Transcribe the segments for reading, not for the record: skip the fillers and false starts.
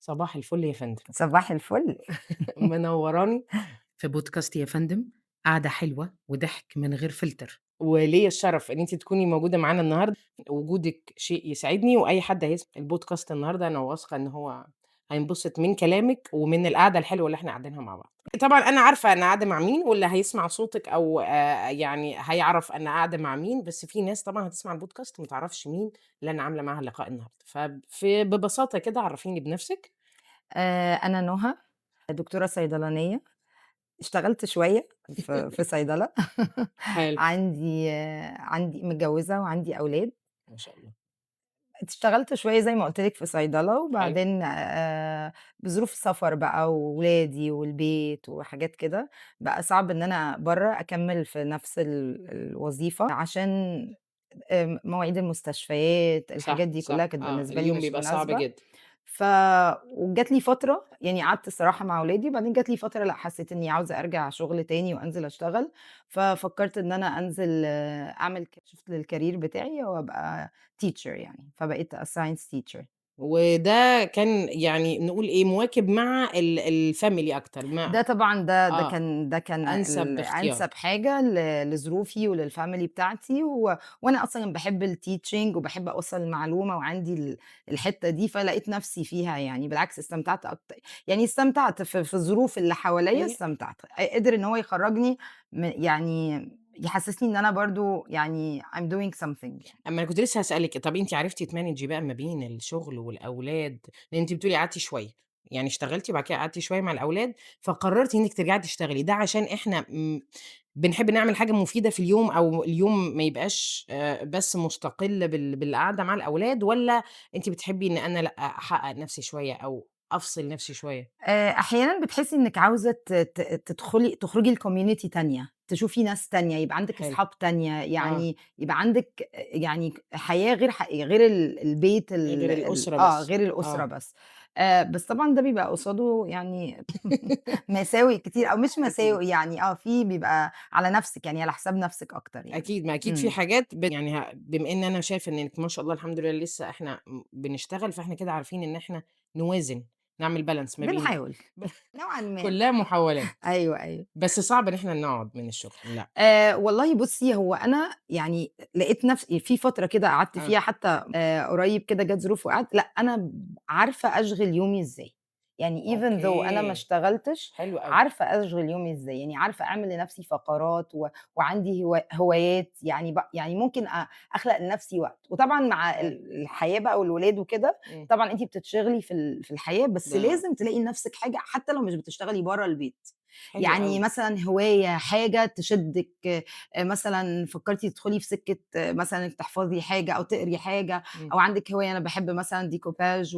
صباح الفل يا فندم، صباح الفل. منوراني في بودكاست يا فندم، قعدة حلوة وضحك من غير فلتر، وليّا الشرف إن أنتِ تكوني موجودة معانا النهارده، وجودِك شيء يسعدني، وأي حد هيسمع البودكاست النهارده أنا واثقة إن هو هينبسط من كلامِك ومن القعدة الحلوة اللي إحنا قاعدينها مع بعض. طبعًا أنا عارفة أنا قاعدة مع مين، واللي هيسمع صوتِك أو يعني هيعرف أنا قاعدة مع مين، بس في ناس طبعًا هتسمع البودكاست ما تعرفش مين اللي أنا عاملة معاها اللقاء النهارده، ببساطة كده عرّفيني بنفسِك. أنا نُهى، دكتورة صيدلانية، اشتغلت شوية في صيدلة. حلو. عندي متجوّزة وعندي أولاد. ما شاء الله. اشتغلت شوية زي ما قُلت لِك في صيدلة، حلو. وبعدين بظروف السفر بقى وولادي والبيت وحاجات كده، بقى صعب إن أنا برّه أكمّل في نفس الوظيفة عشان مواعيد المستشفيات، الحاجات صح، دي كلّها صح، كانت بالنسبة لي اليوم مش بيبقى صعب مناسبة. جدًا. ف وجات لي فترة يعني قعدت الصراحة مع ولادي، وبعدين جات لي فترة لأ، حسّيت إنّي عاوزة أرجع شغل تاني وأنزل أشتغل، ففكّرت إن أنا أنزل أعمل shift للcareer بتاعي وأبقى teacher يعني، فبقيت science teacher. وده كان يعني نقول إيه، مواكب مع الfamily أكتر ده طبعًا آه، ده كان أنسب اختيار. أنسب حاجة لظروفي وللfamily بتاعتي، وأنا أصلًا باحب الteaching وباحب أوصّل المعلومة وعندي الحتّة دي، فلقيت نفسي فيها يعني، بالعكس استمتعت يعني استمتعت في الظروف اللي حواليّا هي استمتعت، قدر إن هو يخرّجني يعني يحسّسني إن أنا برضه يعني I'm doing something يعني. أمّا أنا كنت لسه هاسألِك، طَب أنتِ عرفتِ تمانجي بقى ما بين الشغل والأولاد؟ لإن أنتِ بتقولي قعدتِ شوية، يعني اشتغلتِ وبعد كده قعدتِ شوية مع الأولاد، فقررتِ إنِّك ترجعي تشتغلي، ده عشان إحنا بنحب نعمل حاجة مفيدة في اليوم أو اليوم ما يبقاش بس مستقل بالقعدة مع الأولاد، والّا أنتِ بتحبي إن أنا لأ، أحقق نفسي شوية أو أفصل نفسي شوية؟ أحيانًا بتحسّي إنِّك عاوزة ت ت تخرجي لcommunity تانية، تشوفي ناس تانية، يبقى عندِك حلو. أصحاب تانية، آه، يعني يبقى عندِك يعني حياة غير البيت غير الأسرة بس. غير الأسرة آه. بس. بس طبعًا ده بيبقى قصاده يعني مساوئ كتير أو مش أكيد. مساوئ يعني في بيبقى على نَفْسِك، يعني على حساب نَفْسِك أكتر يعني. أكيد، ما أكيد في إمم. حاجات يعني بما إن أنا شايفة إنِّك ما شاء الله الحمد لله لسه إحنا بنشتغل، فإحنا كده عارفين إن إحنا نوازن، نعمل balance ما بين بنحاول ب نوعًا ما. كلّها محاولات، أيوه، أيوه. بس صعب إن إحنا نقعد من الشغل، لأ. والله بُصّي، هو أنا يعني لقيت نفسي في فترة كده قعدت آه. فيها حتى قريب كده جات ظروف وقعدت لأ، أنا عارفة أشغِل يومي إزاي، يعني even though أنا ما أوكي. اشتغلتش، حلو أوي. عارفة أشغِل يومي إزاي، يعني عارفة أعمل لنفسي فقرات وعندي هوايات، يعني ممكن أخلق لنفسي وقت، وطبعًا مع حلو. الحياة بقى والولاد وكده، إمم. طبعًا أنتِ بتتشغلي في الحياة، بس ده لازم تلاقي لنفسِك حاجة حتى لو مش بتشتغلي برّه البيت. حلو يعني أوي. مثلًا هواية، حاجة تشدِّك، مثلًا فكّرتِ تدخلي في سكة مثلًا إنِّك تحفظي حاجة أو تقري حاجة إمم. أو عندِك هواية، أنا باحب مثلًا decoupage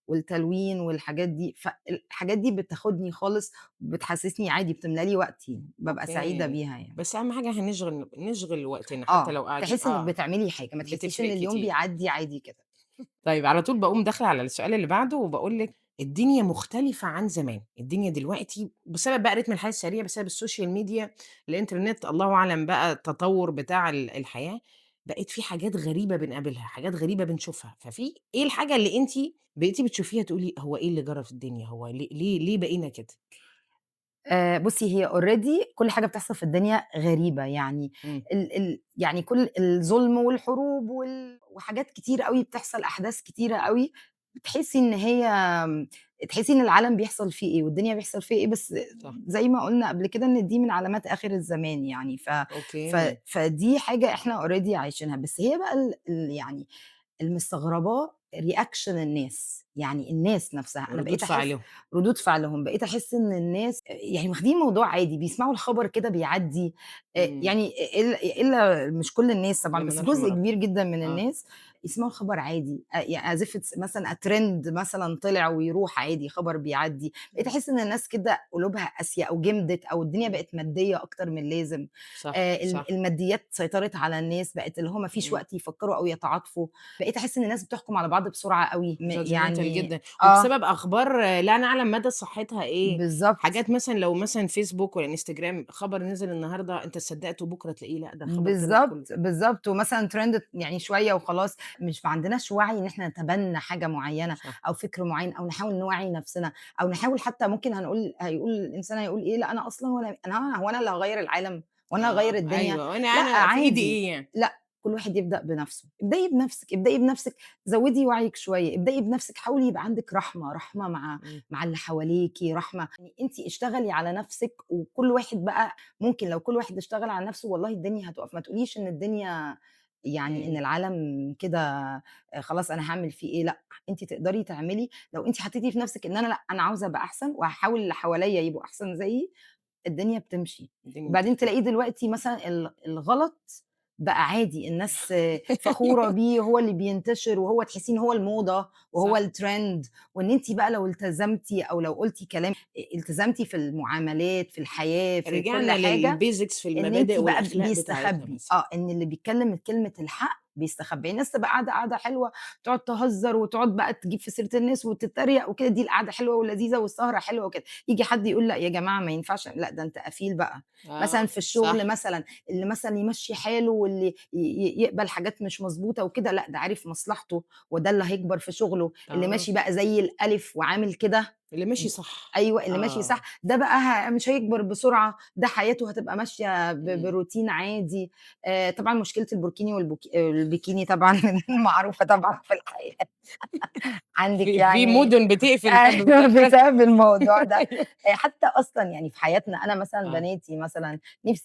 والتلوين والحاجات دي، فالحاجات دي بتاخدني خالص، بتحسّسني عادي بتملى لي وقتي، بابقى سعيدة أوكي. بيها يعني. بس أهم حاجة نشغل وقتنا حتى لو قاعدين تحسّي إنِّك بتعملي حاجة، ما تحسّيش إن بتفرق اليوم كتير. بيعدّي عادي كده. طيب على طول باقوم داخلة على السؤال اللي بعده وباقول لِك الدنيا مختلفة عن زمان، الدنيا دلوقتي بسبب بقى رتم الحياة السريع، بسبب السوشيال ميديا، الإنترنت، الله أعلم بقى التطور بتاع الحياة، بقت في حاجات غريبة بنقابلها، حاجات غريبة بنشوفها، إيه الحاجة اللي أنتِ بقيتِ بتشوفيها تقولي هو إيه اللي جرى في الدنيا، هو ليه بقينا كده؟ بُصّي، هي already كل حاجة بتحصل في الدنيا غريبة، يعني إمم. يعني كل الظلم والحروب وحاجات كتيرة أوي بتحصل، أحداث كتيرة أوي، بتحسّي إن هي تحسّي إن العالم بيحصل فيه إيه والدنيا بيحصل فيها إيه، بس صح. زي ما قُلنا قبل كده إن دي من علامات آخر الزمان يعني، أوكي. فدي حاجة إحنا already عايشينها، بس هي بقى يعني المستغرباه reaction الناس، يعني الناس نفسها، أنا ردود بقيت أحس فعلهم. ردود فعلهم، بقيت أحس إن الناس يعني واخدين الموضوع عادي، بيسمعوا الخبر كده بيعدّي، إمم. يعني إلا مش كل الناس طبعًا، إلا من بس رحم جزء ربي. كبير جدًا من آه. الناس يسمعوا الخبر عادي، يعني as if it's مثلًا trend مثلًا طلع ويروح عادي، خبر بيعدّي، بقيت إمم. أحس إن الناس كده قلوبها قاسية أو جمدت أو الدنيا إمم. بقت مادية أكتر من اللازم، صح، صح. الماديات سيطرت على الناس، بقت اللي هو ما فيش إمم. وقت يفكّروا أو يتعاطفوا، بقيت أحس إن الناس بتحكم على بعض بسرعة أوي، judgmental يعني جدًا، وبسبب أخبار لا نعلم مدى صحتها إيه، بالضبط. حاجات مثلًا لو مثلًا فيسبوك والّا إنستجرام خبر نزل النهارده أنت صدّقته بكرة تلاقيه لأ، ده الخبر طلع كُلّه بالضبط، بالضبط، ومثلًا trend يعني شوية وخلاص، مش ما عندناش وعي إن إحنا نتبنى حاجة معيّنة صح. أو فكر معيّن أو نحاول نوعّي نفسنا أو نحاول حتى ممكن هيقول الإنسان هيقول إيه، لأ أنا أصلًا ولا أنا هو أنا اللي هاغيّر العالم، هو أنا هاغيّر الدنيا؟ أيوه، وأنا لأ أنا في إيدي عادي، إيه يعني؟ لأ كل واحد يبدأ بنفسه، ابدئي بنفسِك، ابدئي بنفسِك، زوّدي وعيِك شوية، ابدئي بنفسِك، حاولي يبقى عندِك رحمة، رحمة إمم. مع اللي حواليكِ، رحمة يعني أنتِ اشتغلي على نفسِك وكل واحد بقى ممكن لو كل واحد اشتغل على نفسه والله الدنيا هتُقف، ما تقوليش إن الدنيا يعني إن إمم. العالم كده خلاص أنا هاعمل فيه إيه، لأ، أنتِ تقدري تعملي لو أنتِ حطيتِ في نفسِك إن أنا لأ، أنا عاوزة أبقى أحسن وهاحاول اللي حواليّا يبقوا أحسن زيي، الدنيا بتمشي. الدنيا وبعدين بتختلف. تلاقيه دلوقتي مثلًا الغلط بقى عادي، الناس فخورة أيوه. بيه، هو اللي بينتشر وهو تحسيه إن هو الموضة وهو صح. الtrend وإن أنتِ بقى لو التزمتِ أو لو قُلتِ كلام التزمتِ في المعاملات، في الحياة، في كل رجعنا حاجة للbasics في إن المبادئ أنتِ بقى والأخلاق بتاعتنا بيستخبّي، مثلًا. إن اللي بيتكلّم كلمة الحق بيستخبّي، الناس تبقى قاعدة حلوة، تقعد تهزّر وتقعد بقى تجيب في سيرة الناس وتتريق وكده، دي القعدة حلوة ولذيذة والسهرة حلوة وكده، ييجي حد يقول لأ يا جماعة ما ينفعش، لأ ده أنت قفيل بقى، مثلًا في الشغل صح. مثلًا، اللي مثلًا يمشّي حاله واللي يقبل حاجات مش مضبوطة وكده، لأ ده عارف مصلحته وده اللي هيكبر في شغله، اللي آه. ماشي بقى زي الألِف وعامل كده اللي ماشي صح. أيوه، اللي ماشي صح، آه. ده بقى مش هيكبر بسرعة، ده حياته هتبقى ماشية إمم. بروتين عادي، طبعًا مشكلة البوركيني البيكيني طبعًا معروفة طبعًا في الحياة، عندِك في يعني مُدن بتقفل أيوه بسبب الموضوع ده، أيوه. حتى أصلًا يعني في حياتنا أنا مثلًا آه. بناتي مثلًا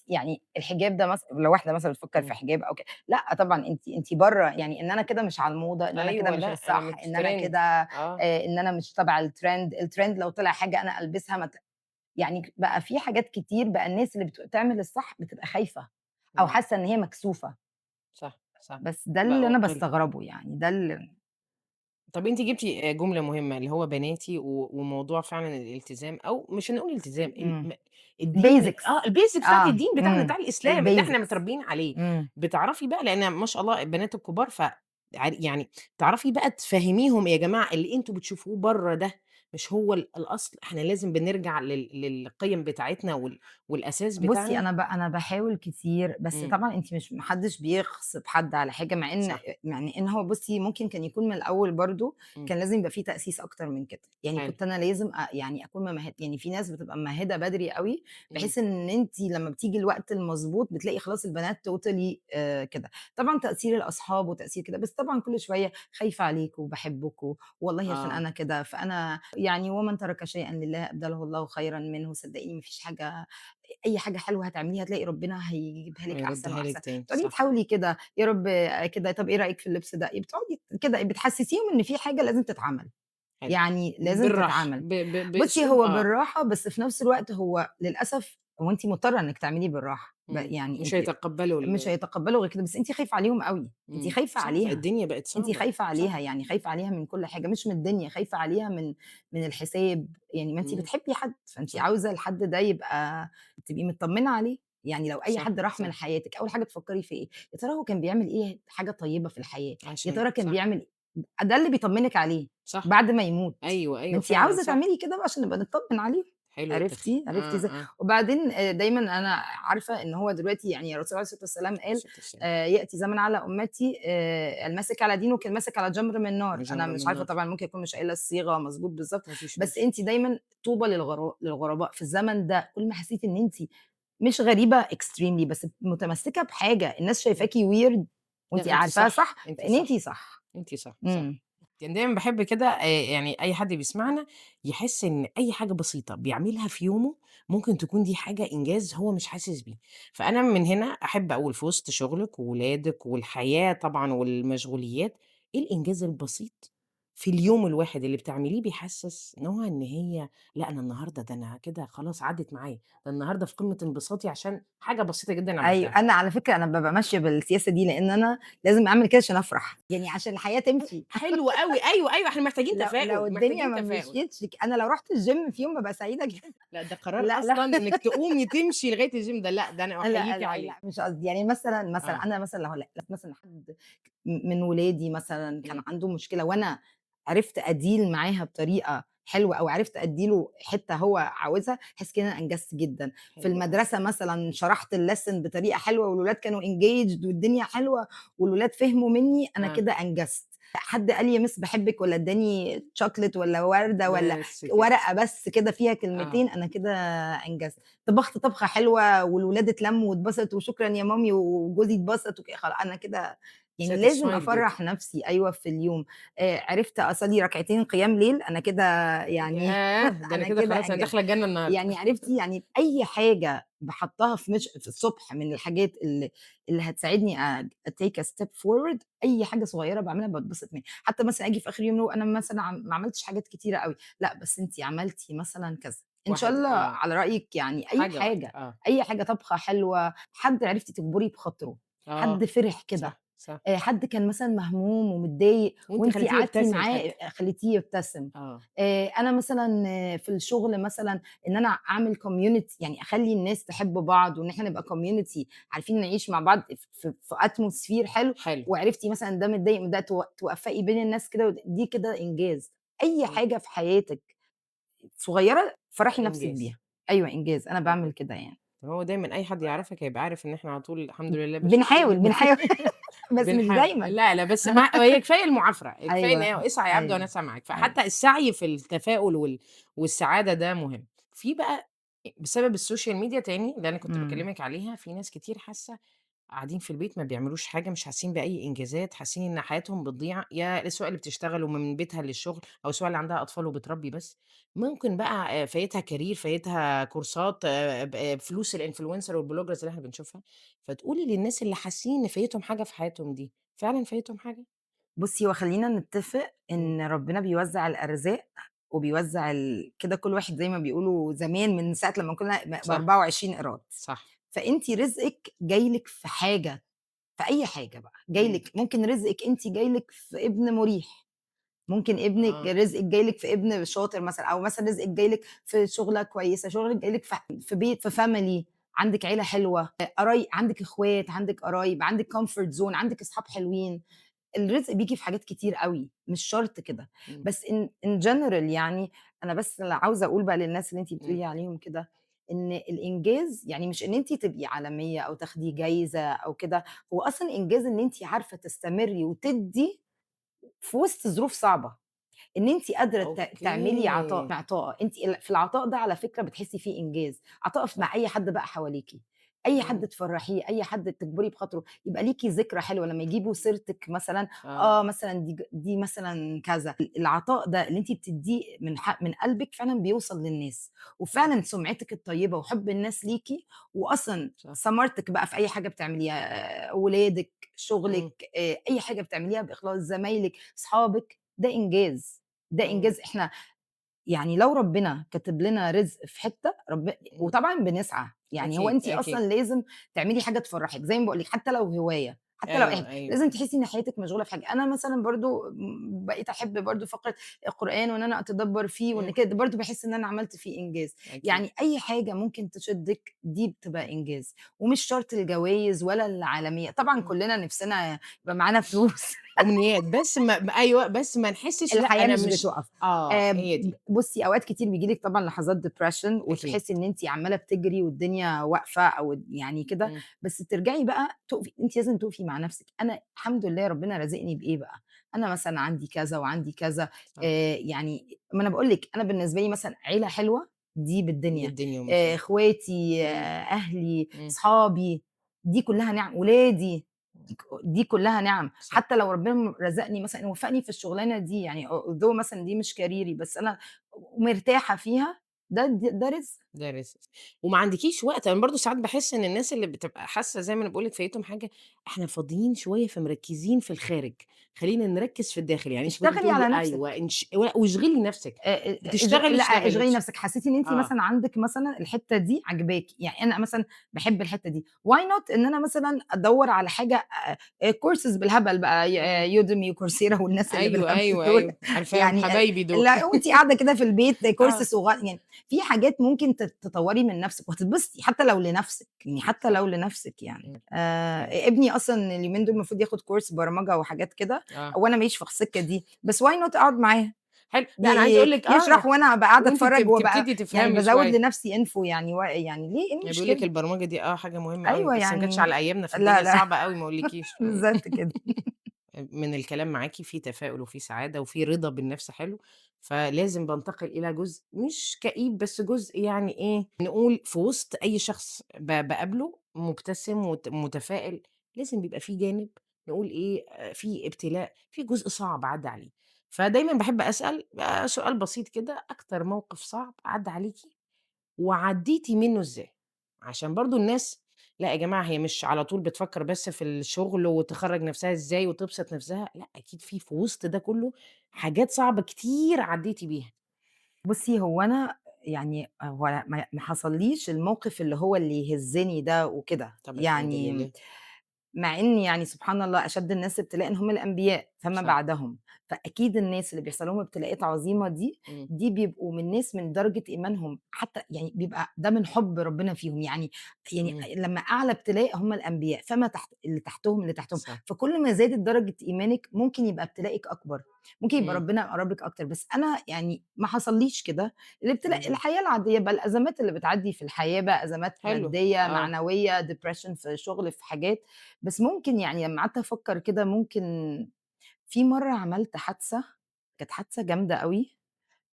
يعني الحجاب ده لو واحدة مثلًا بتفكّر في إمم. حجاب أو كده، لأ طبعًا أنتِ برّه، يعني إن أنا كده مش على الموضة، إن أنا كده أيوه، مش لأ أنا الصح، مش إن أنا trend. كده آه. إن أنا مش تبع الtrend لو طلع حاجة أنا ألبسها ما يعني بقى في حاجات كتير بقى الناس اللي تعمل الصح بتبقى خايفة أو إمم. حاسة إن هي مكسوفة، صح. صح. بس ده اللي بقوا أنا قِلّة. باستغربه يعني، ده طَب أنتِ جبتِ جملة مهمة اللي هو بناتي وموضوع فعلًا الالتزام أو مش هنقول التزام إمم، الدين basics الbasic بتاعة الدين بتاعنا بتاع الإسلام اللي إحنا الbasics متربيين عليه. إمم. بتعرفي بقى لإن ما شاء الله البنات الكبار يعني تعرفي بقى تفهّميهم يا جماعة اللي أنتم بتشوفوه برّه ده مش هو الأصل، إحنا لازم بنرجع للقِيَم بتاعتنا والأساس بُصّي، بتاعنا؟ أنا باحاول كتير، بس إمم. طبعًا أنتِ مش ما حدّش بيغصب حد على حاجة، صح. مع إن هو بُصّي، ممكن كان يكون من الأول برضه إمم. كان لازم يبقى في تأسيس أكتر من كده، يعني حلو. كنت أنا لازم يعني أكون يعني في ناس بتبقى ممهّدة بدري أوي، إمم. بحيث إن أنتِ لمّا بتيجي الوقت المضبوط بتلاقي خلاص البنات totally كده. طبعًا تأثير الأصحاب وتأثير كده، بس طبعًا كل شوية خايفة عليكم وباحبكم، والله عشان آه. أنا كده، فأنا يعني ومن ترك شيئًا لله أبدله الله خيرًا منه، صدقيني ما فيش حاجة أي حاجة حلوة هتعمليها هتلاقي ربنا هيجيبها لِك أحسن ويردّها لِك وأحسن، تاني. تقعدي صح. تحاولي كده يا رب كده طب إيه رأيِك في اللبس ده؟ بتقعدي كده بتحسسيهم إن في حاجة لازم تتعمل، حلو. يعني لازم بالراحة تتعمل. بُصّي بأسلوب هو بالراحة بس في نفس الوقت هو للأسف هو أنتِ مضطرة إنِّك تعمليه بالراحة، يعني مش أنتِ هيتقبّلوا مش هيتقبّلوا غير كده، بس أنتِ خايفة عليهم أوي، أنتِ خايفة صعب، عليها. الدنيا بقت أنتِ صعبة. خايفة صح. عليها، يعني خايفة عليها من كل حاجة، مش من الدنيا، خايفة عليها من الحساب، يعني ما أنتِ إمم. بتحبي حد، فأنتِ صح. عاوزة الحد ده تبقي متطمنة عليه، يعني لو أي صح. حد راح من صح. حياتِك أول حاجة تفكّري في إيه؟ يا ترى هو كان بيعمل إيه حاجة طيبة في الحياة، يا ترى كان صح. بيعمل ده اللي بيطمنِك عليه صح. بعد ما يموت، أيوه، ما أيوه أنتِ فعلًا عاوزة صح. تعملي كده بقى عشان نبقى نطمن عليه. حلو عرفتِ، عرفتِ إزاي؟ آه. وبعدين دايمًا أنا عارفة إن هو دلوقتي يعني الرسول عليه الصلاة والسلام عليه قال الصلاة والسلام. يأتي زمن على أمتي الماسك على دينه كالماسك على جمر من نار، أنا جَمْرة مش من عارفة نار. طبعًا ممكن أكون مش قايلة الصيغة مضبوط بالضبط، ما فيش بس مشكلة. أنتِ دايمًا طوبى للغرباء في الزمن ده، كل ما حسيتِ إن أنتِ مش غريبة extremely بس متمسكة بحاجة الناس إمم. شايفاكِ weird وأنتِ لأ أنتِ عارفاها صح. صح، أنتِ فإن أنتِ صح. صح. أنتِ صح. صح. إمم. يعني دايمًا باحب كده يعني أي حد بيسمعنا يحس إن أي حاجة بسيطة بيعملها في يومه ممكن تكون دي حاجة إنجاز هو مش حاسس بيه. فأنا من هنا أحب أقول في وسط شغلِك وولادِك والحياة طبعًا والمشغوليات، إيه الإنجاز البسيط في اليوم الواحد اللي بتعمليه بيحسس نوعًا إن هي لأ أنا النهارده ده أنا كده خلاص عدِّت معايا، ده النهارده في قمة انبساطي عشان حاجة بسيطة جدًا أيوه، عملتها. أنا على فكرة أنا بابقى ماشية بالسياسة دي، لإن أنا لازم أعمل كده عشان أفرح، يعني عشان الحياة تمشي. حلو أوي. أيوه، أيوه. إحنا محتاجين لو تفاؤل، الدنيا محتاجين ما تفاؤل. مشيتش أنا لو رُحت الgym في يوم بابقى سعيدة جدًا. لأ، ده قرار لأ، لأ، أصلًا إنِّك تقومي تمشي لغاية الgym ده لأ، ده أنا لأ، أحييكِ لأ، عليه. لأ، مش قصدي، يعني مثلًا آه. أنا مثلًا لو مثلًا حد من ولادي مثلًا كان إمم. عنده مشكلة وأنا عرفت أdeal معاها بطريقة حلوة أو عرفت أدّي له حتّة هو عاوزها، أحس كده أنا أنجزت جدًا. في حلو أوي. المدرسة مثلًا شرحت الlesson بطريقة حلوة والولاد كانوا engaged والدنيا حلوة والولاد فهموا منّي، أنا آه، كده أنجزت. حد قال لي يا مِس باحبِّك والّا ادّاني chocolate والّا وردة والّا بس كده. ورقة بس كده فيها آه، كلمتين، أنا كده أنجزت. طبخت طبخة حلوة والولاد اتلمّوا واتبسطوا وشكرًا يا مامي وجوزي اتبسط أنا كده يعني لازم satisfied جدًا. أفرّح نَفْسي أيوه في اليوم. عرفت أصلّي ركعتين قيام ليل، أنا كده يعني ياه! ده أنا أنا كده كده خلاص أنا أنجزت. داخلة الجنة النهارده. يعني عرفتِ يعني أي حاجة باحطّها في الصبح من الحاجات اللي هتساعدني take a step forward، أي حاجة صغيّرة باعملها باتبسط منها. حتى مثلًا آجي في آخر اليوم أنا مثلًا ما عملتش حاجات كتيرة أوي، لأ بس أنتِ عملتِ مثلًا كذا، إن شاء واحدة الله آه، على رأيِك يعني أي حاجة واحدة حاجة، آه، أي حاجة طبخة حلوة، حد عرفتِ تجبري بخاطره، حد آه، فرح كده. صح، صح. حد كان مثلًا مهموم ومتضايق وأنتِ وأنتِ خليتيه قعدتِ يبتسم معاه حتى. خليتيه يبتسم. آه، أنا مثلًا في الشغل مثلًا إن أنا أعمل community يعني أخلّي الناس تحب بعض وإن إحنا نبقى community عارفين نعيش مع بعض في atmosphere حلو، حلو. وعرفتِ مثلًا ده متضايق من ده توفّقي بين الناس كده دي كده إنجاز. أي إمم، حاجة في حياتِك صغيّرة فرّحي نفسِك إنجاز. بيها. أيوه إنجاز، أنا حلو باعمل أوي. كده يعني. هو دايمًا أي حد يعرفك هيبقى عارف إن إحنا على طول الحمد لله باشتغل بنحاول، جدًا. بنحاول بس مش بنحاول دايمًا. لا، لا، بس هي كفاية المعافرة، كفاية إن أيوه، هي اسعى يا عبد وأنا أيوه، سامعك، أيوه. فحتى السعي في التفاؤل والسعادة ده مهم. في بقى بسبب السوشيال ميديا تاني اللي أنا كنت إمم. باكلمِك عليها، في ناس كتير حاسة قاعدين في البيت ما بيعملوش حاجة، مش حاسين بأي إنجازات، حاسين إن حياتهم بتضيع، سواء اللي بتشتغل ومن بيتها للشغل، أو سواء اللي عندها أطفال وبتربي بس. ممكن بقى فايتها career، فايتها كورسات، فلوس الinfluencer والbloggers اللي إحنا بنشوفها، فتقولي للناس اللي حاسين إن فايتهم حاجة في حياتهم دي، فعلًا فايتهم حاجة؟ بُصّي، هو خلّينا نتّفق إمم، إن ربنا بيوزّع الأرزاق وبيوزّع كده كل واحد زي ما بيقولوا زمان من ساعة لمّا كنا صح، ب24 قيراط. صح، فأنتِ رزقِك جاي لِك في حاجة، في أي حاجة بقى، جاي إمم، لِك ممكن رزقِك أنتِ جاي لِك في ابن مُريح، ممكن آه، رزقِك جاي لِك في ابن شاطر مثلًا، أو مثلًا رزقِك جاي لِك في شُغلة كويسة، شُغلِك جاي لِك في بيت، في family، عندِك عيلة حلوة، عندِك إخوات، عندِك قرايب، عندِك comfort zone، عندِك أصحاب حلوين. الرزق بييجي في حاجات كتير أوي، مش شرط كده. إمم، بس in general يعني أنا بس اللي عاوزة أقول بقى للناس اللي أنتِ إمم، بتقولي عليهم كده، إن الإنجاز يعني مش إن أنتِ تبقي عالمية أو تاخدي جايزة أو كده، هو أصلًا إنجاز إن أنتِ عارفة تستمري وتدّي في وسط ظروف صعبة. إن أنتِ قادرة تعملي أوكي، عطاء، أنتِ في العطاء ده على فكرة بتحسّي فيه إنجاز، عطاء مع صح، أي حد بقى حواليكِ، أي إمم، حد تفرّحيه، أي حد تجبري بخاطره، يبقى ليكِ ذكرى حلوة لمّا يجيبوا سيرتِك مثلًا، آه، مثلًا دي مثلًا كذا، العطاء ده اللي أنتِ بتدّيه من قلبِك فعلًا بيوصل للناس، إمم، وفعلًا سُمعتِك الطيبة وحُب الناس ليكِ، وأصلًا صح، ثمرتِك بقى في أي حاجة بتعمليها، ولادِك، إمم، شغلِك، أي حاجة بتعمليها بإخلاص، زمايلِك، صحابِك، ده إنجاز. ده إمم، إنجاز إحنا يعني لو ربنا كاتب لنا رزق في حتّة إمم، وطبعًا بنسعى، يعني هو أكيد، أنتِ أصلًا أكيد، لازم تعملي حاجة تفرّحِك، زي ما باقول لِك حتّى لو هواية، حتّى لو أيوه، أيوه، لازم تحسّي إن حياتِك مشغولة في حاجة. أنا مثلًا برضه بقيت أحب برضه فقرة القرآن وإن أنا أتدبّر فيه وإن إمم، كده برضه باحس إن أنا عملت فيه إنجاز. أكيد. يعني أي حاجة ممكن تشدِّك دي بتبقى إنجاز، ومش شرط الجوايز ولا العالمية، طبعًا إمم. كُلّنا نِفْسنا يبقى معانا فلوس. أمنيات، بس أيوه، بس ما نحسّش لأ الحياة أنا مش مش بتُقف. هي دي، بُصّي، أوقات كتير بييجي لِك طبعًا لحظات depression أكيد. وتحسّي إن أنتِ عمّالة بتجري والدنيا واقفة أو يعني كده، إمم، بس ترجعي بقى تُقفي، أنتِ لازم تُقفي مع نَفْسِك. أنا الحمد لله ربنا رازقني بإيه بقى، أنا مثلًا عندي كذا وعندي كذا، صح، يعني ما أنا باقول لِك أنا بالنسبة لي مثلًا عيلة حلوة دي بالدنيا، بالدنيا وما فيها. إخواتي، إمم، أهلي، إمم، صحابي، دي كُلّها نِعَم، ولادي. دي كلّها نِعَم، صح، حتى لو ربنا رزقني مثلًا وفّقني في الشغلانة دي يعني although مثلًا دي مش كاريري بس أنا مرتاحة فيها، ده رزق. ده رزق. وما عندكيش وقت، أنا برضه ساعات باحس إن الناس اللي بتبقى حاسة زي ما أنا باقول لِك فايتهم حاجة، إحنا فاضيين شوية فمركّزين في الخارج، خلّينا نركّز في الداخل، يعني أنتِ كنتِ اشتغلي بتقولي على أيوه نَفْسِك. واشغلي نَفْسِك، بتشتغلي لأ اشتغلي اشغلي نفسِك، حسيتِ إن أنتِ آه، مثلًا عندِك مثلًا الحتّة دي عاجباكِ، يعني أنا مثلًا باحب الحتّة دي why not إن أنا مثلًا أدوّر على حاجة courses بالهبل بقى إمم، Udemy وCoursera والناس اللي أيوه، بالهبل أيوه، دول. أيوه، عارفاهم يعني حبايبي دول. لأ وأنتِ قاعدة كده في البيت course آه، يعني في حاجات ممكن تطوّري من نفسِك وهتتبسطي حتى لو لنفسِك، يعني حتى صح، لو لنفسِك يعني. إمم، حلو، ابني أصلًا اليومين دول المفروض ياخد course برمجة وحاجات كده، آه. وأنا ما ليش في السكة دي، بس why not أقعد معاه. حلو، لأ أنا عايزة أقول لِك يشرح وأنا أبقى قاعدة وأنتِ أتفرّج وأبقى تبتدي يعني تفهمي بازوّد شوية. لنفسي info يعني يعني ليه، إيه بيقول لِك المشكلة؟ البرمجة دي حاجة مهمة أوي، أيوه بس ما جاتش يعني على أيامنا، لا، فالدنيا لا صعبة أوي ما أقولكيش. بالضبط كده. من الكلام معاكِ في تفاؤل وفي سعادة وفي رضا بالنفس حلو، فلازم بانتقل إلى جزء مش كئيب، بس جزء يعني إيه، نقول في وسط أي شخص باقابله مبتسم متفائل، لازم بيبقى في جانب نقول إيه، في ابتلاء، في جزء صعب عدّى عليه. فدايمًا باحب أسأل سؤال بسيط كده، أكتر موقف صعب عدّى عليكِ وعدّيتِ منّه إزاي؟ عشان برضه الناس لأ يا جماعة هي مش على طول بتفكّر بس في الشغل وتخرّج نفسها إزاي وتبسط نفسها، لأ أكيد في وسط ده كلّه حاجات صعبة كتير عدّيتِ بيها. بُصّي، هو أنا يعني هو ما حصلّيش الموقف اللي هو اللي يهزّني ده وكده، طَب الحمد يعني لله. مع إن يعني سبحان الله أشد الناس ابتلاءً هم الأنبياء، فما صح. بعدهم، فأكيد الناس اللي بيحصل لهم ابتلاءات عظيمة دي، إمم. دي بيبقوا من ناس من درجة إيمانهم حتى يعني بيبقى ده من حُب ربنا فيهم، يعني إمم. لمّا أعلى ابتلاء هم الأنبياء، فما تحت اللي تحتهم، اللي تحتهم، صح. فكل ما زادت درجة إيمانِك ممكن يبقى ابتلائِك أكبر، ممكن يبقى إمم. ربنا يقرّب لِك أكتر، بس أنا يعني ما حصلّيش كده، الحمد لله. الحياة العادية بقى الأزمات اللي بتعدّي في الحياة بقى أزمات حلو. مادية، آه. معنوية، depression في شغل، في حاجات، بس ممكن يعني لمّا قعدت أفكّر كده ممكن في مرّة عملت حادثة، كانت حادثة جامدة أوي،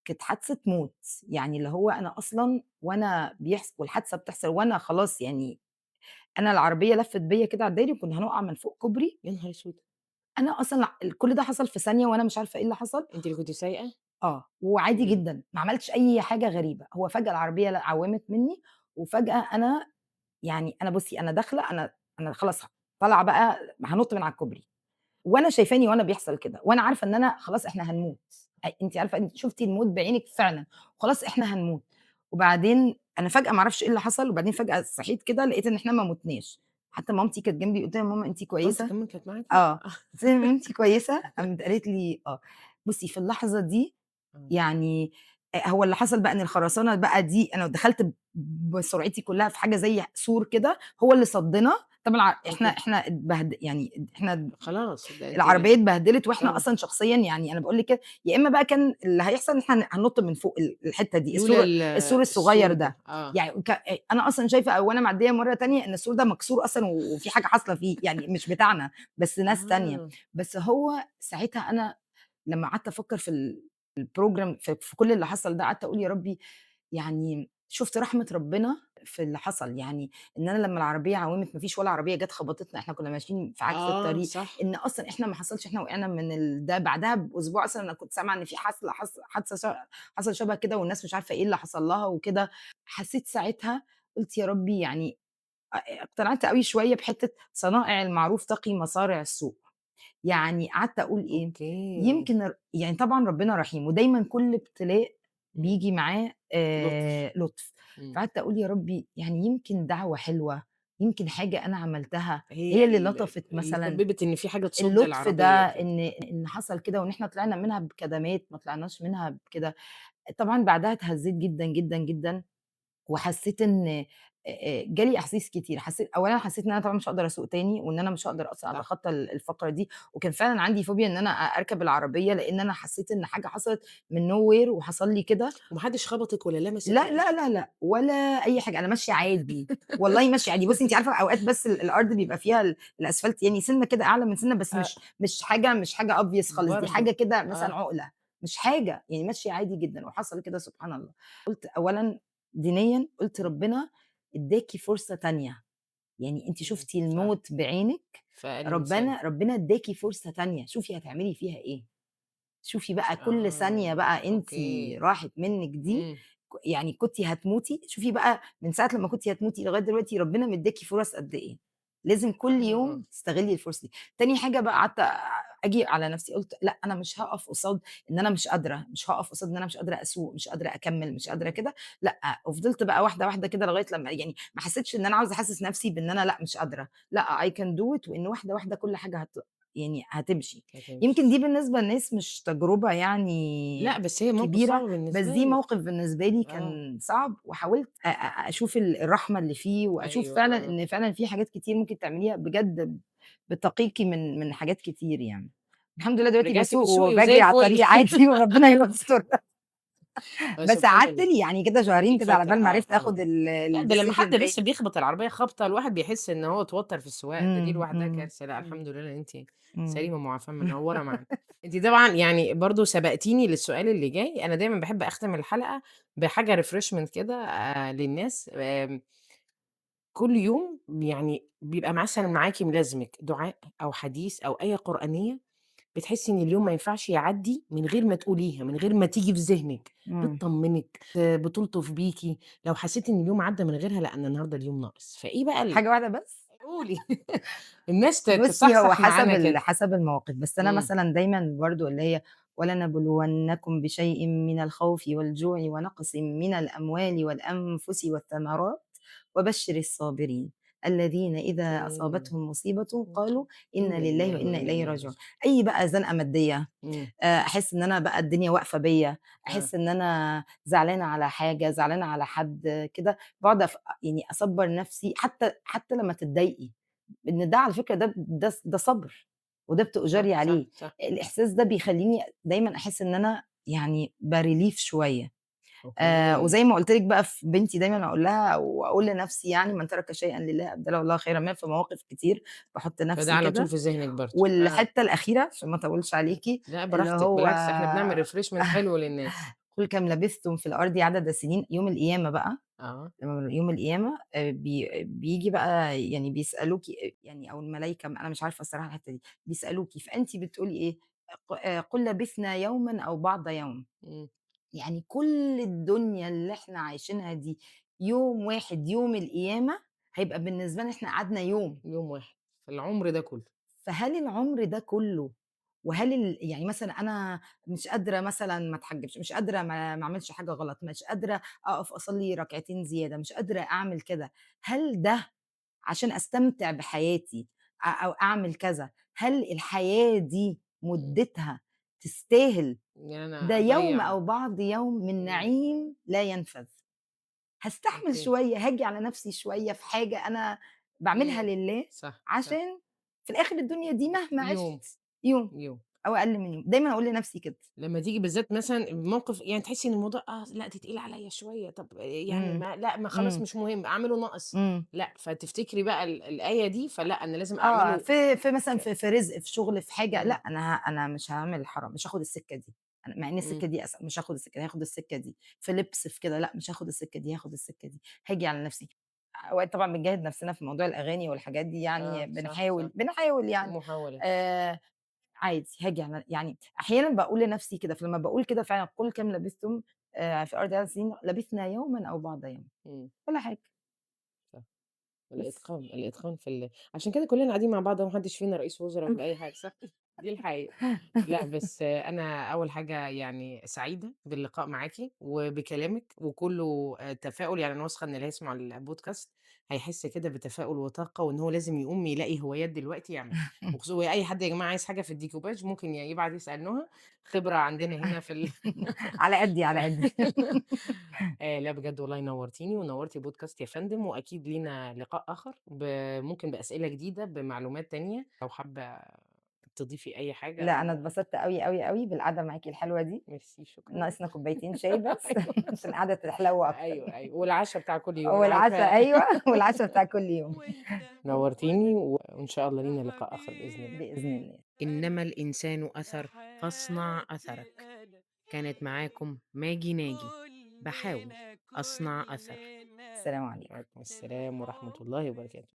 كانت حادثة موت، يعني اللي هو أنا أصلًا وأنا والحادثة بتحصل وأنا خلاص يعني أنا العربية لفِّت بيّا كده على الدايري وكنا هنُقع من فوق كوبري، يا نهار أسود! أنا أصلًا كل ده حصل في ثانية وأنا مش عارفة إيه اللي حصل أنتِ اللي كنتِ سايقة؟ وعادي إمم. جدًا، ما عملتش أي حاجة غريبة، هو فجأة العربية عوّمت منّي وفجأة أنا بُصّي أنا داخلة أنا خلاص طالعة بقى هانُط من على الكوبري. وأنا شايفاني وأنا بيحصل كده، وأنا عارفة إن أنا خلاص إحنا هنموت، أنتِ عارفة أنتِ شُفتِ الموت بعينِك فعلًا، وخلاص إحنا هنموت، وبعدين أنا فجأة ما أعرفش إيه اللي حصل، وبعدين فجأة صحيت كده لقيت إن إحنا ما متناش، حتى مامتي كانت جنبي قُلت لها: "يا ماما أنتِ مامتِك كويسة؟" كمان كانت معاكِ؟ قُلت لها: "أنتِ كويسة؟" قامت قالت لي: "آه." بُصّي في اللحظة دي آه. يعني هو اللي حصل بقى إن الخرسانة بقى دي أنا دخلت بسرعتي كلّها في حاجة زي سور كده، هو اللي صدّنا، طبعًا أوكي. إحنا يعني إحنا خلاص ده أنتِ العربية اتبهدلت وإحنا طبعًا. أصلًا شخصيًا يعني أنا باقول لِك كده، يا إمّا بقى كان اللي هيحصل إن إحنا هننُط من فوق الحتّة دي، لولا السور الصغير السور ده. ده، آه. يعني أنا أصلًا شايفة وأنا معديّة مرّة تانية إن السور ده مكسور أصلًا وفي حاجة حاصلة فيه، يعني مش بتاعنا، بس ناس تانية، آه. بس هو ساعتها أنا لمّا قعدت أفكّر في الprogram في كل اللي حصل ده، قعدت أقول يا ربي يعني شُفت رحمة ربنا في اللي حصل، يعني إن أنا لمّا العربية عوّمت ما فيش ولا عربية جات خبطتنا، إحنا كنا ماشيين في عكس آه. الطريق، صح. إن أصلًا إحنا ما حصلش إحنا وقعنا من ده بعدها بأسبوع أصلًا أنا كنت سامعة إن في حادثة حصل شبه كده والناس مش عارفة إيه اللي حصل لها وكده، حسيت ساعتها قُلت يا ربي يعني اقتنعت أوي شوية بحتّة صنائع المعروف تقي مصارع السوء. يعني قعدت أقول إيه، أوكي. يمكن يعني طبعًا ربنا رحيم، ودايمًا كل ابتلاء إمم. بييجي معاه لطف. لطف، إمم. فقعدت أقول يا ربي يعني يمكن دعوة حلوة، يمكن حاجة أنا عملتها هي هي اللي لطفت اللي مثلًا، سببت إن في حاجة تصُد اللطف ده العربية وكده. إن حصل كده وإن إحنا طلعنا منها بكدمات، ما طلعناش منها بكده. طبعًا بعدها اتهزيت جدًا، جدًا، جدًا. وحسّيت إن جالي أحاسيس كتير، أولًا حسّيت إن أنا طبعًا مش هاقدر أسوق تاني، وإن أنا مش هاقدر أصلًا صح. أتخطى الفقرة دي، وكان فعلًا عندي فوبيا إن أنا أركب العربية، لإن أنا حسّيت إن حاجة حصلت من nowhere وحصل لي كده، وما حدش خبطِك ولا لمسِك لأ، ولا أي لأ، حاجة؟ لا، لأ، ولا أي حاجة، أنا ماشية عادي، والله ماشية عادي. بُصّي أنتِ عارفة أوقات بس الأرض بيبقى فيها الأسفلت يعني سِنّة كده أعلى من سِنّة، بس آه. مش حاجة obvious خالص، دي برضه. حاجة كده مثلًا آه. عُقلة، مش حاجة، يعني ماشية عادي جدًا وحصل كده سبحان الله. قُلت أولًا دينيًا قُلت إمم. ربنا ادّاكِ فرصة تانية، يعني أنتِ إمم. شُفتِ صح. الموت بعينِك، في أقل من ثانية. ربنا ادّاكِ فرصة تانية، شوفي هتعملي فيها إيه. شوفي بقى كل ثانية آه. بقى أنتِ أوكي. راحت منِّك دي، إمم. يعني كنتِ هتموتي، شوفي بقى من ساعة لمّا كنتِ هتموتي لغاية دلوقتي ربنا مدّاكِ فرص قد إيه، لازم كل آه. يوم تستغلّي الفرصة دي. تاني حاجة بقى قعدت آجي على نفسي قُلت لأ، أنا مش هاقف قصاد إن أنا مش قادرة، مش هاقف قصاد إن أنا مش قادرة أسوق، مش قادرة أكمّل، مش قادرة إمم. كده، لأ، وفضلت بقى واحدة، واحدة كده لغاية لمّا يعني ما حسيتش إن أنا عاوزة أحسّس نفسي بإن أنا لأ، مش قادرة، لأ I can do it وإن واحدة، واحدة كل حاجة يعني هتمشي. يمكن هتمشي. دي بالنسبة لناس مش تجربة لأ، يعني بس هي موقف صعب كبيرة، بس بالنسبة دي لِك. موقف بالنسبة لي آه. كان صعب، وحاولت أشوف الرحمة اللي فيه، وأشوف أيوه. فعلًا آه. إن فعلًا في حاجات كتير ممكن تعمليها بجد بتقيكِ من حاجات كتير يعني. الحمد لله دلوقتي رجعتِ باسوق بتسوقي وزي وباجري على الفل. الطريق عادي وربنا يستر. بس سبحان قعدت الله. لي يعني كده شهرين أكيد كده على فترة بال ما عرفت طبعًا. آخد لأ ده لمّا الdecision حد بس تاني. بيخبط العربية خبطة الواحد بيحس إن هو اتوتر في السواقة، دي لوحدها إمم، كارثة. لأ إمم، الحمد لله إن أنتِ إمم. سليمة معافاة منوّرة معانا. أنتِ طبعًا يعني برضه سبقتيني للسؤال اللي جاي، أنا دايمًا باحب أختم الحلقة بحاجة refreshment كده للناس. كل يوم يعني بيبقى مثلًا معاكِ ملازمِك دعاء أو حديث أو آية قرآنية بتحسي إن اليوم ما ينفعش يعدّي من غير ما تقوليها، من غير ما تيجي في ذهنِك، إمم. بتطمنِك، بتلطف بيكِ. لو حسيتِ إن اليوم عدّى من غيرها، لأ أنا النهارده اليوم ناقص، فإيه بقى حاجة واحدة بس؟ قولي. الناس بُصّي، هو تصحصح معانا كده. حسب المواقف، بس أنا إمم. مثلًا دايمًا برضه اللي هي ولنبلونكم بشيء من الخوف والجوع ونقص من الأموال والأنفس والثمرات وبشر الصابرين الذين إذا إمم. أصابتهم مصيبة إمم. قالوا إنا إنا لله لله وإنا وإنا إليه إليه راجعون. راجعون. أي بقى زنقة مادية، إمم. أحس إن أنا بقى الدنيا واقفة بيّا، آه. أحس إن أنا زعلانة على حاجة، زعلانة على حد كده، باقعد يعني أصبّر نفسي حتى لمّا تتضايقي. إن ده على فكرة ده صبر، وده صح، بتؤجري صح، عليه. صح. الإحساس ده بيخلّيني دايمًا أحس إن أنا يعني بrelief شوية. أوكي. وزي ما قُلت لِك بقى في بنتي دايمًا أقول لها وأقول لنفسي يعني من ترك شيئًا لله أبدله الله خيرًا منه، في مواقف كتير باحط فده نفسي على طول كده. في ذهنِك برضه. آه. والحتّة الأخيرة عشان ما أطوّلش عليكِ، لأ اللي براحتِك، هو بالعكس إحنا بنعمل refreshment حلو للناس. قُل كم لبثتم في الأرض عدد السنين، يوم القيامة بقى. آه. يوم القيامة بييجي بقى يعني بيسألوكِ يعني أو الملايكة أنا مش عارفة الصراحة الحتّة دي، بيسألوكِ فأنتِ بتقولي إيه، قُل لبثنا يومًا أو بعض يوم. إمم. يعني كل الدنيا اللي إحنا عايشينها دي يوم واحد يوم القيامة هيبقى بالنسبة لنا إحنا قعدنا يوم. يوم واحد في العمر ده كله. فهل العمر ده كله وهل يعني مثلًا أنا مش قادرة مثلًا ما اتحجبش، مش قادرة ما اعملش حاجة غلط، مش قادرة أقف أصلي ركعتين زيادة، مش قادرة أعمل كده، هل ده عشان أستمتع بحياتي أو أعمل كذا، هل الحياة دي إمم. مدتها تستاهل يعني ده أنا يوم أضيّع. أو بعض يوم من إمم. نعيم لا ينفذ؟ هاستحمل أوكي. شوية، هاجي على نفسي شوية في حاجة أنا باعملها إمم. لله، صح، صح. عشان في الآخر الدنيا دي مهما يوم. عِشت يوم يوم. أو أقل من يوم، دايمًا أقول لنفسي كده. لمّا تيجي بالذات مثلًا موقف يعني تحسّي إن الموضوع لأ دي تقيلة عليّا شوية، طب يعني إمم، ما لأ ما خلاص إمم، مش مهم، أعمله ناقص. إمم. لأ، فتفتكري بقى الآية دي، فلأ أنا لازم آه، أعمله. في مثلًا في رزق، في شغل، في حاجة، لأ إمم. أنا مش هاعمل حرام، مش هاخد السكة دي، مع إن إمم. السكة دي مش هاخد السكة دي، هاخد السكة دي، في لبس في كده، لأ مش هاخد السكة دي، هاخد السكة دي، هاجي على نفسي. أوقات طبعًا بنجاهد نفسنا في موضوع الأغاني والحاجات دي يعني صح، صح. بنحاول يعني. محاولة. آآ عادي هاجي على يعني أحيانًا باقول لنفسي كده، فلمّا باقول كده فعلًا قُل كم لبثتم في الأرض عدد سنين، لبثنا يومًا أو بعض يوم، إمم. ولا حاجة. صح. بس. الإتقان، الإتقان عشان كده كلّنا قاعدين مع بعض وما حدّش فينا رئيس وزرا ولا أي حاجة، صح؟ دي الحقيقة. لأ، بس أنا أول حاجة يعني سعيدة باللقاء معاكِ وبكلامِك وكُلّه تفاؤل، يعني أنا واثقة إن اللي هيسمع البودكاست هيحس كده بتفاؤل وطاقة وإن هو لازم يقوم يلاقي هوايات دلوقتي يعملها. وأي حد يا جماعة عايز حاجة في الديكوباج ممكن يبعت يسأل نُهى، خبرة عندنا هنا في على قدّي، ف على قدّي. لأ بجد والله نوّرتيني ونوّرتِ بودكاست يا فندم، وأكيد لينا لقاء آخر ممكن بأسئلة جديدة، بمعلومات تانية، لو حابة تضيفي أي حاجة لأ، أنا أو اتبسطت أوي، أوي، أوي بالقعدة معاكِ الحلوة دي، ميرسي شكرًا. ناقصنا كوبايتين شاي بس أيوه عشان صح. القعدة تحلو أكتر. أيوه، أيوه، والعشا بتاع كل يوم أنا والعشا عارفاه. أيوه، والعشا بتاع كل يوم. نوّرتيني وإن شاء الله لينا لقاء آخر بإذن الله. بإذن الله. إنما الإنسان أثر فاصنع أثرك. كانت معاكم ماجي ناجي، باحاول أصنع أثر. السلام عليكم. وعليكم السلام ورحمة الله وبركاته.